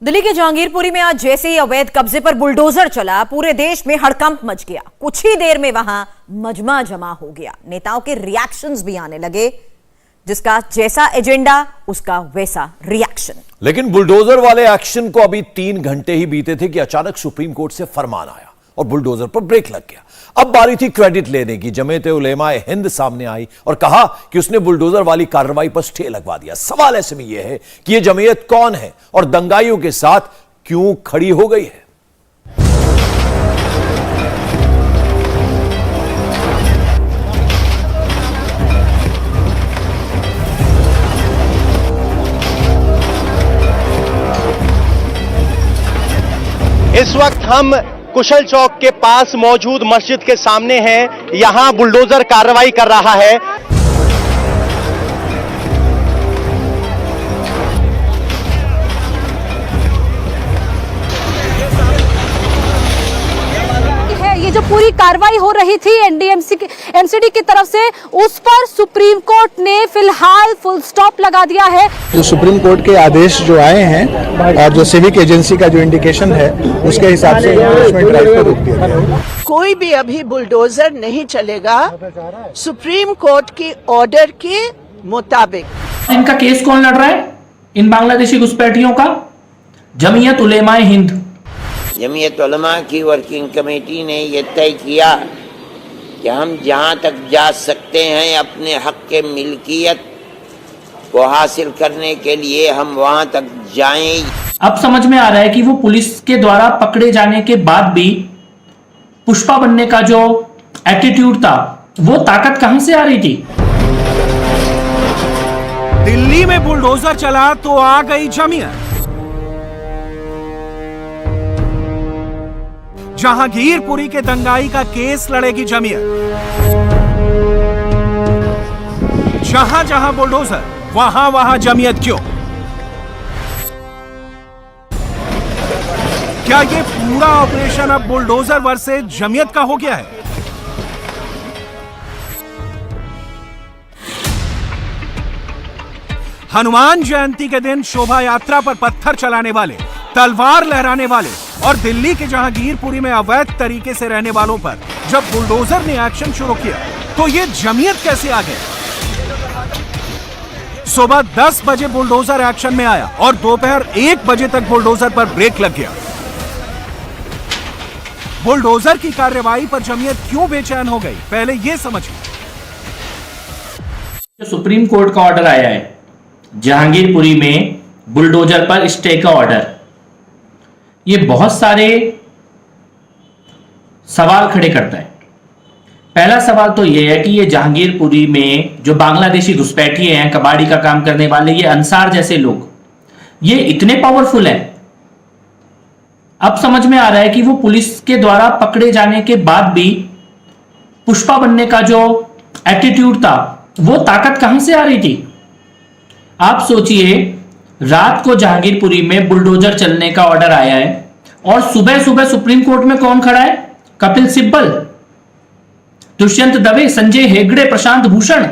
दिल्ली के जहांगीरपुरी में आज जैसे ही अवैध कब्जे पर बुलडोजर चला, पूरे देश में हड़कंप मच गया। कुछ ही देर में वहां मजमा जमा हो गया। नेताओं के रिएक्शंस भी आने लगे, जिसका जैसा एजेंडा उसका वैसा रिएक्शन। लेकिन बुलडोजर वाले एक्शन को अभी 3 घंटे ही बीते थे कि अचानक सुप्रीम कोर्ट से फरमान आया और बुलडोजर पर ब्रेक लग गया। अब बारी थी क्रेडिट लेने की। जमीयत उलेमाए हिंद सामने आई और कहा कि उसने बुलडोजर वाली कार्रवाई पर स्टे लगवा दिया। सवाल ऐसे में यह है कि यह जमीयत कौन है और दंगाइयों के साथ क्यों खड़ी हो गई है। इस वक्त हम कुशल चौक के पास मौजूद मस्जिद के सामने हैं। यहां बुलडोजर कार्रवाई कर रहा है। ये जो पूरी कार्रवाई हो रही थी एनसीडी की तरफ से, उस पर सुप्रीम कोर्ट ने फिलहाल फुल स्टॉप लगा दिया है। जो सुप्रीम कोर्ट के आदेश जो आए हैं और जो सिविक एजेंसी का जो इंडिकेशन है, उसके हिसाब से एनफोर्समेंट ड्राइव को रोक दिया गया। कोई भी अभी बुलडोजर नहीं चलेगा सुप्रीम कोर्ट की ऑर्डर के मुताबिक। इनका केस कौन लड़ रहा है? इन बांग्लादेशी घुसपैठियों का जमीयत उलेमाए हिंद। जमीयत उलमा की वर्किंग कमेटी ने यह तय किया कि हम जहां तक जा सकते हैं अपने हक के मिल्कियत को हासिल करने के लिए हम वहां तक जाएं। अब समझ में आ रहा है कि वो पुलिस के द्वारा पकड़े जाने के बाद भी पुष्पा बनने का जो एटीट्यूड था, वो ताकत कहां से आ रही थी। दिल्ली में बुलडोजर चला तो आ गई जमीयत। जहांगीरपुरी के दंगाई का केस लड़ेगी जमीयत। जहां जहां बुलडोजर, वहां वहां जमीयत क्यों? क्या ये पूरा ऑपरेशन अब बुलडोजर वर्सेस जमीयत का हो गया है? हनुमान जयंती के दिन शोभा यात्रा पर पत्थर चलाने वाले, तलवार लहराने वाले और दिल्ली के जहांगीरपुरी में अवैध तरीके से रहने वालों पर जब बुलडोजर ने एक्शन शुरू किया, तो ये जमीयत कैसे आ गया? सुबह 10 बजे बुलडोजर एक्शन में आया और दोपहर 1 बजे तक बुलडोजर पर ब्रेक लग गया। बुलडोजर की कार्रवाई पर जमीयत क्यों बेचैन हो गई, पहले यह समझिए। सुप्रीम कोर्ट का ऑर्डर आया है जहांगीरपुरी में बुलडोजर पर स्टे का ऑर्डर, ये बहुत सारे सवाल खड़े करता है। पहला सवाल तो यह है कि ये जहांगीरपुरी में जो बांग्लादेशी घुसपैठिए हैं, कबाड़ी का काम करने वाले, ये अंसार जैसे लोग, ये इतने पावरफुल हैं। अब समझ में आ रहा है कि वो पुलिस के द्वारा पकड़े जाने के बाद भी पुष्पा बनने का जो एटीट्यूड था, वो ताकत कहां से आ रही थी। आप सोचिए, रात को जहांगीरपुरी में बुलडोजर चलने का ऑर्डर आया है और सुबह सुबह सुप्रीम कोर्ट में कौन खड़ा है? कपिल सिब्बल, दुष्यंत दवे, संजय हेगड़े, प्रशांत भूषण,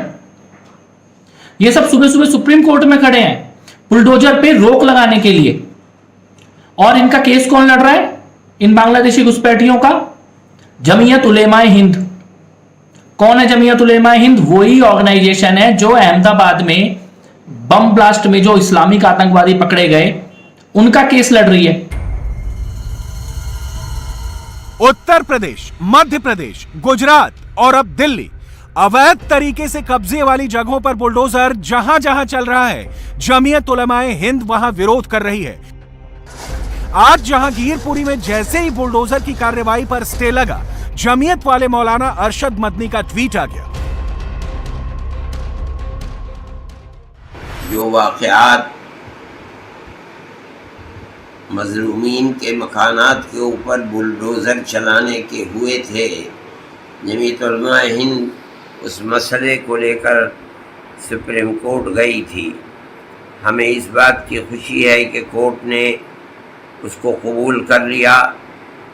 ये सब सुबह सुबह सुप्रीम कोर्ट में खड़े हैं बुलडोजर पे रोक लगाने के लिए। और इनका केस कौन लड़ रहा है? इन बांग्लादेशी घुसपैठियों का जमीयत उलेमाए हिंद। कौन है जमीयत उलेमाए हिंद? वही ऑर्गेनाइजेशन है जो अहमदाबाद में बम ब्लास्ट में जो इस्लामिक आतंकवादी पकड़े गए, उनका केस लड़ रही है। उत्तर प्रदेश, मध्य प्रदेश, गुजरात और अब दिल्ली, अवैध तरीके से कब्जे वाली जगहों पर बुलडोजर जहां जहां चल रहा है, जमीयत उलमाए हिंद वहां विरोध कर रही है। आज जहांगीरपुरी में जैसे ही बुलडोजर की कार्रवाई पर स्टे लगा, जमीयत वाले मौलाना अरशद मदनी का ट्वीट आ गया। जो वाक़यात मज़लूमीन के मकानात के ऊपर बुलडोज़र चलाने के हुए थे, जमीयत उलमाए हिंद उस मसले को लेकर सुप्रीम कोर्ट गई थी। हमें इस बात की खुशी है कि कोर्ट ने उसको कबूल कर लिया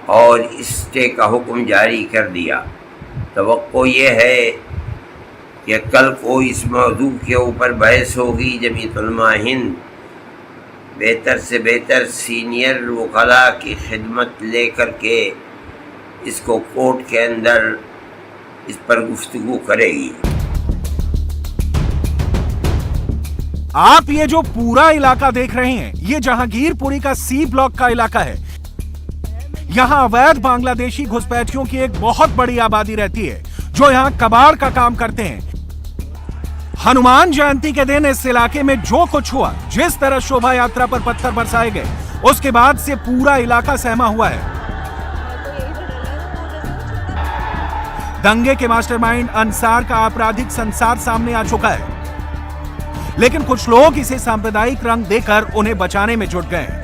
और स्टे का हुक्म जारी कर दिया। तवक्को ये है कि कल को इस मौजू के ऊपर बहस होगी। जमीयत उलमा हिंद बेहतर से बेहतर सीनियर वकला की खिदमत लेकर के इसको कोर्ट के अंदर इस पर गुफ्तगू करेगी। आप ये जो पूरा इलाका देख रहे हैं, ये जहांगीरपुरी का सी ब्लॉक का इलाका है। यहाँ अवैध बांग्लादेशी घुसपैठियों की एक बहुत बड़ी आबादी रहती है जो यहाँ कबाड़ का काम करते हैं। हनुमान जयंती के दिन इस इलाके में जो कुछ हुआ, जिस तरह शोभा यात्रा पर पत्थर बरसाए गए, उसके बाद से पूरा इलाका सहमा हुआ है। दंगे के मास्टरमाइंड अंसार का आपराधिक संसार सामने आ चुका है, लेकिन कुछ लोग इसे सांप्रदायिक रंग देकर उन्हें बचाने में जुट गए हैं।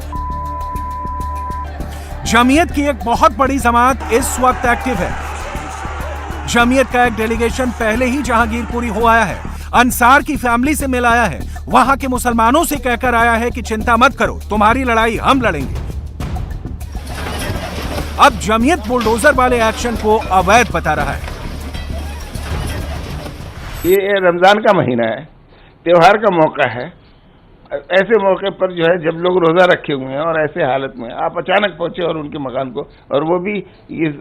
जमीयत की एक बहुत बड़ी जमात इस वक्त एक्टिव है। जमीयत का एक डेलीगेशन पहले ही जहांगीरपुरी हो आया है, अंसार की फैमिली से मिल आया है, वहां के मुसलमानों से कहकर आया है कि चिंता मत करो, तुम्हारी लड़ाई हम लड़ेंगे। अब जमीयत बुलडोजर वाले एक्शन को अवैध बता रहा है। ये रमजान का महीना है, त्योहार का मौका है। ऐसे मौके पर जो है जब लोग रोजा रखे हुए हैं और ऐसे हालत में आप अचानक पहुंचे और उनके मकान को, और वो भी इस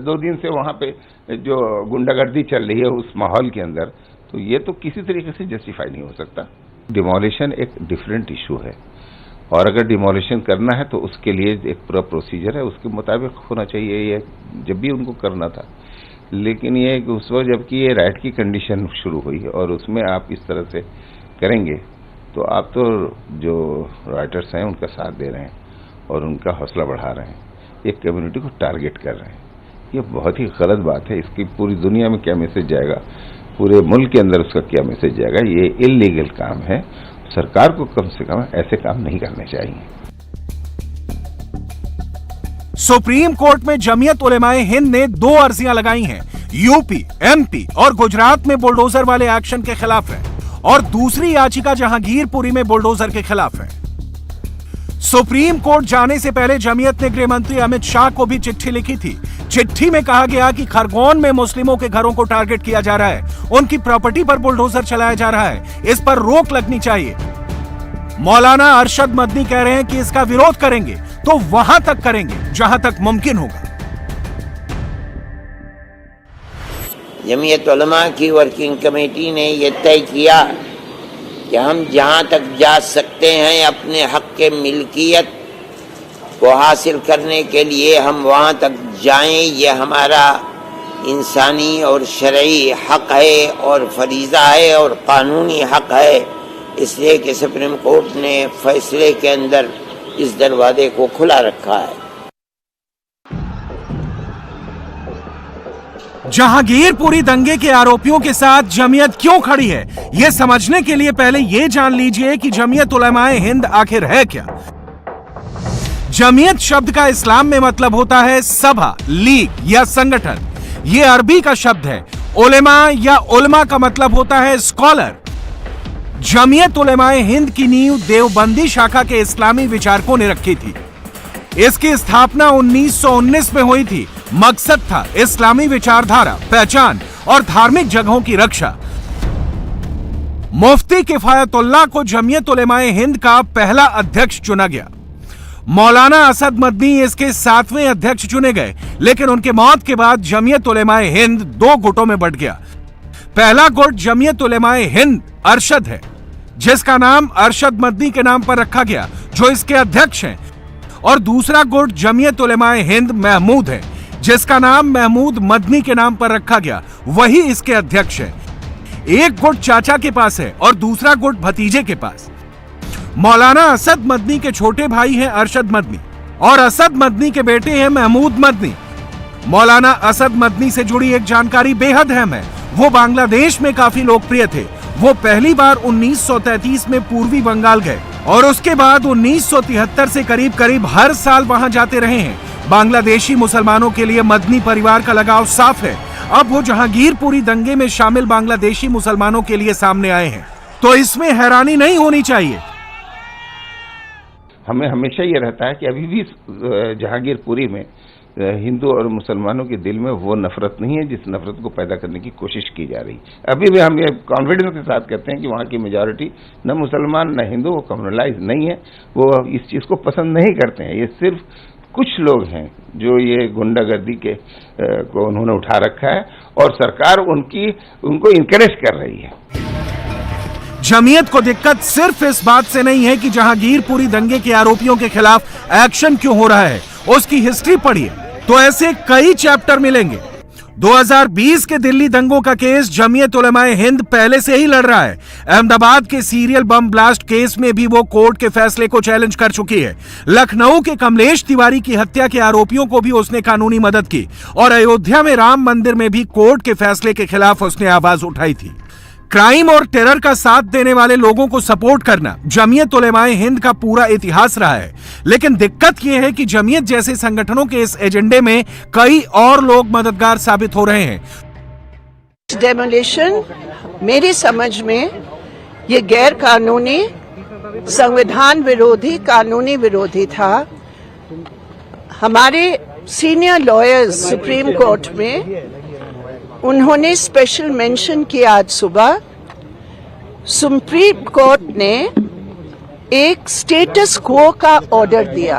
2 दिन से वहां पे जो गुंडागर्दी चल रही है उस माहौल के अंदर, तो ये तो किसी तरीके से जस्टिफाई नहीं हो सकता। डिमोलिशन एक डिफरेंट इशू है, और अगर डिमोलिशन करना है तो उसके लिए एक पूरा प्रोसीजर है, उसके मुताबिक होना चाहिए। ये जब भी उनको करना था, लेकिन ये उस वक्त जबकि ये राइट की कंडीशन शुरू हुई है और उसमें आप इस तरह से करेंगे तो आप तो जो राइटर्स हैं उनका साथ दे रहे हैं और उनका हौसला बढ़ा रहे हैं, एक कम्युनिटी को टारगेट कर रहे हैं। ये बहुत ही गलत बात है। इसकी पूरी दुनिया में क्या मैसेज जाएगा, पूरे मुल्क के अंदर उसका क्या मैसेज जाएगा? ये इल्लीगल काम है। सरकार को कम से कम ऐसे काम नहीं करने चाहिए। सुप्रीम कोर्ट में जमीयत उलेमाए हिंद ने 2 अर्जियां लगाई हैं। यूपी, एमपी और गुजरात में बुलडोजर वाले एक्शन के खिलाफ है, और दूसरी याचिका जहांगीरपुरी में बुलडोजर के खिलाफ है। सुप्रीम कोर्ट जाने से पहले जमीयत ने गृह मंत्री अमित शाह को भी चिट्ठी लिखी थी। चिट्ठी में कहा गया कि खरगोन में मुस्लिमों के घरों को टारगेट किया जा रहा है, उनकी प्रॉपर्टी पर बुलडोजर चलाया जा रहा है, इस पर रोक लगनी चाहिए। मौलाना अरशद मदनी कह रहे हैं कि इसका विरोध करेंगे तो वहां तक करेंगे जहां तक मुमकिन होगा। जमीयत उलमा की वर्किंग कमेटी ने यह तय किया कि हम जहां तक जा सकते हैं अपने हक के मिल्कियत को हासिल करने के लिए हम वहां तक जाएं। यह हमारा इंसानी और शरई हक है और फरीज़ा है और कानूनी हक है, इसलिए कि सुप्रीम कोर्ट ने फैसले के अंदर इस दरवाजे को खुला रखा है। जहांगीरपुरी दंगे के आरोपियों के साथ जमीयत क्यों खड़ी है, यह समझने के लिए पहले यह जान लीजिए कि जमीयत उलेमाए हिंद आखिर है क्या। जमीयत शब्द का इस्लाम में मतलब होता है सभा, लीग या संगठन। यह अरबी का शब्द है। उलेमा या उलमा का मतलब होता है स्कॉलर। जमीयत उलेमाए हिंद की नींव देवबंदी शाखा के इस्लामी विचारकों ने रखी थी। इसकी स्थापना 1919 में हुई थी। मकसद था इस्लामी विचारधारा, पहचान और धार्मिक जगहों की रक्षा। मुफ्ती किफायतुल्लाह को जमीयत उलेमाए हिंद का पहला अध्यक्ष चुना गया। मौलाना असद मदनी इसके 7वें अध्यक्ष चुने गए, लेकिन उनके मौत के बाद जमीयत उलेमाए हिंद 2 गुटों में बंट गया। पहला गुट जमीयत उलेमाए हिंद अरशद है, जिसका नाम अरशद मदनी के नाम पर रखा गया, जो इसके अध्यक्ष हैं, और दूसरा गुट जमीयत उलेमाए हिंद महमूद है, जिसका नाम महमूद मदनी के नाम पर रखा गया, वही इसके अध्यक्ष है। एक गुट चाचा के पास है और दूसरा गुट भतीजे के पास। मौलाना असद मदनी के छोटे भाई हैं अरशद मदनी, और असद मदनी के बेटे हैं महमूद मदनी। मौलाना असद मदनी से जुड़ी एक जानकारी बेहद अहम है। वो बांग्लादेश में काफी लोकप्रिय थे। वो पहली बार 1933 में पूर्वी बंगाल गए और उसके बाद 1973 से करीब हर साल वहां जाते रहे हैं। बांग्लादेशी मुसलमानों के लिए मदनी परिवार का लगाव साफ है। अब वो जहांगीरपुरी दंगे में शामिल बांग्लादेशी मुसलमानों के लिए सामने आए हैं, तो इसमें हैरानी नहीं होनी चाहिए। हमें हमेशा ये रहता है कि अभी भी जहांगीरपुरी में हिंदू और मुसलमानों के दिल में वो नफरत नहीं है जिस नफरत को पैदा करने की कोशिश की जा रही। अभी भी हम ये कॉन्फिडेंस के साथ कहते हैं कि वहाँ की मेजॉरिटी न मुसलमान न हिंदू, वो कम्युनलाइज नहीं है, वो इस चीज़ को पसंद नहीं करते हैं। ये सिर्फ कुछ लोग हैं जो ये गुंडागर्दी के को उन्होंने उठा रखा है और सरकार उनको इनकरेज कर रही है। जमीयत को दिक्कत सिर्फ इस बात से नहीं है कि जहांगीरपुरी दंगे के आरोपियों के खिलाफ एक्शन क्यों हो रहा है, उसकी हिस्ट्री पढ़िए तो ऐसे कई चैप्टर मिलेंगे। 2020 के दिल्ली दंगों का केस जमीयत उलेमाए हिंद पहले से ही लड़ रहा है। अहमदाबाद के सीरियल बम ब्लास्ट केस में भी वो कोर्ट के फैसले को चैलेंज कर चुकी है। लखनऊ के कमलेश तिवारी की हत्या के आरोपियों को भी उसने कानूनी मदद की और अयोध्या में राम मंदिर में भी कोर्ट के फैसले के खिलाफ उसने आवाज उठाई थी। क्राइम और टेरर का साथ देने वाले लोगों को सपोर्ट करना जमीयत उलेमाए हिंद का पूरा इतिहास रहा है, लेकिन दिक्कत यह है कि जमीयत जैसे संगठनों के इस एजेंडे में कई और लोग मददगार साबित हो रहे हैं। डेमोलिशन मेरी समझ में ये गैर कानूनी, संविधान विरोधी, कानूनी विरोधी था। हमारे सीनियर लॉयर्स सुप्रीम कोर्ट में उन्होंने स्पेशल मेंशन किया आज सुबह। सुप्रीम कोर्ट ने एक स्टेटस क्वो का ऑर्डर दिया।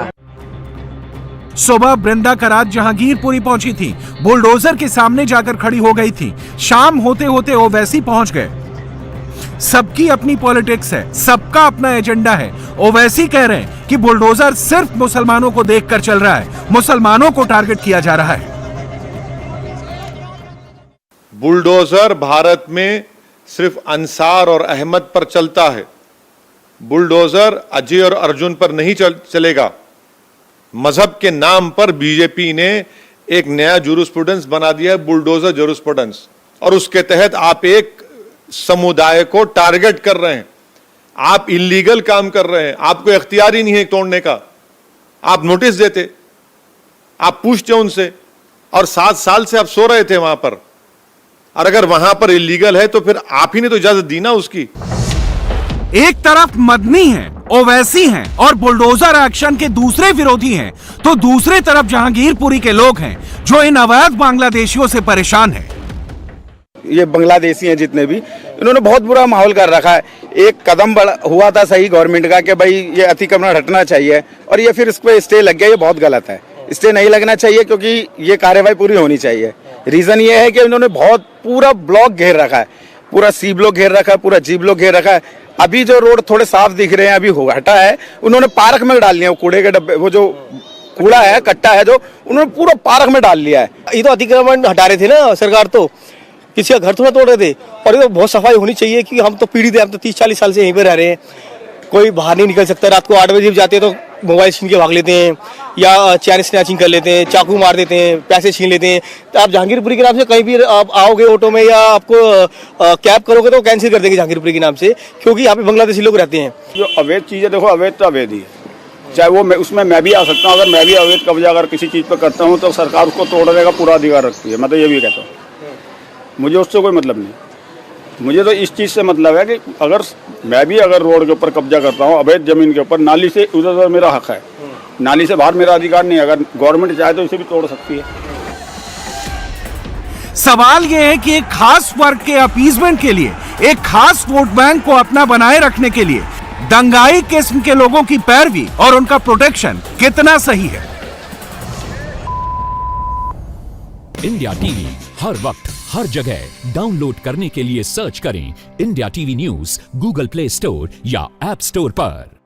सुबह बृंदा करात जहांगीरपुरी पहुंची थी, बुलडोजर के सामने जाकर खड़ी हो गई थी। शाम होते होते ओवैसी पहुंच गए। सबकी अपनी पॉलिटिक्स है, सबका अपना एजेंडा है। ओवैसी कह रहे हैं कि बुलडोजर सिर्फ मुसलमानों को देखकर चल रहा है, मुसलमानों को टारगेट किया जा रहा है। बुलडोजर भारत में सिर्फ अंसार और अहमद पर चलता है। बुलडोजर अजय और अर्जुन पर नहीं चलेगा। मजहब के नाम पर बीजेपी ने एक नया जूरिस्प्रूडेंस बना दिया है, बुलडोजर जूरिस्प्रूडेंस, और उसके तहत आप एक समुदाय को टारगेट कर रहे हैं। आप इलीगल काम कर रहे हैं, आपको इख्तियार ही नहीं है तोड़ने का। आप नोटिस देते, आप पूछते उनसे, और 7 साल से आप सो रहे थे वहां पर, और अगर वहां पर इलीगल है तो फिर आप ही ने तो इजाजत दी ना उसकी। एक तरफ मदनी हैं, ओवैसी हैं और बुलडोजर एक्शन के दूसरे विरोधी हैं, तो दूसरे तरफ जहांगीरपुरी के लोग हैं जो इन अवैध बांग्लादेशियों से परेशान हैं। ये बांग्लादेशी हैं जितने भी, इन्होंने बहुत बुरा माहौल कर रखा है। एक कदम हुआ था सही गवर्नमेंट का कि भाई ये अतिक्रमण हटना चाहिए, और ये फिर इस पे स्टे लग गया। ये बहुत गलत है, स्टे नहीं लगना चाहिए क्योंकि ये कार्रवाई पूरी होनी चाहिए। रीजन ये है कि इन्होंने बहुत पूरा ब्लॉक घेर रखा है, पूरा सी ब्लॉक घेर रखा है, पूरा जी ब्लॉक घेर रखा है। अभी जो रोड थोड़े साफ दिख रहे हैं, अभी हटा है, उन्होंने पार्क में डाल लिया। कूड़े के डब्बे, वो जो कूड़ा है, कट्टा है, जो उन्होंने पूरा पार्क में डाल लिया है। ये तो अतिक्रमण हटा रहे थे ना सरकार, तो किसी का घर थोड़ा तोड़ रहे थे। और ये तो बहुत सफाई होनी चाहिए कि हम तो पीड़ित हैं, हम तो 30-40 साल से यहीं पे रह रहे हैं। कोई बाहर नहीं निकल सकता। रात को 8 बजे जाते हैं तो मोबाइल छीन के भाग लेते हैं, या चैन स्नैचिंग कर लेते हैं, चाकू मार देते हैं, पैसे छीन लेते हैं। तो आप जहांगीरपुरी के नाम से कहीं भी आप आओगे ऑटो में या आपको कैब करोगे तो कैंसिल कर देंगे जहांगीरपुरी के नाम से, क्योंकि यहाँ पे बांग्लादेशी लोग रहते हैं। जो अवैध चीज है, देखो अवैध तो अवैध ही है, चाहे वो उसमें मैं भी आ सकता हूँ। अगर मैं भी अवैध कब्जा अगर किसी चीज पर करता हूँ तो सरकार उसको तोड़ने का पूरा अधिकार रखती है। मैं तो ये भी कहता हूँ, मुझे उससे कोई मतलब नहीं। मुझे तो इस चीज़ से मतलब है कि अगर मैं भी अगर रोड के ऊपर कब्जा करता हूँ अवैध जमीन के ऊपर, नाली से उधर मेरा हक है, नाली से बाहर मेरा अधिकार नहीं है। अगर गवर्नमेंट चाहे तो इसे भी तोड़ सकती है। सवाल यह है कि एक खास वर्ग के अपीजमेंट के लिए, एक खास वोट बैंक को अपना बनाए रखने के लिए दंगाई किस्म के लोगों की पैरवी और उनका प्रोटेक्शन कितना सही है। इंडिया टीवी हर वक्त हर जगह डाउनलोड करने के लिए सर्च करें India TV news Google play store या ऐप स्टोर पर।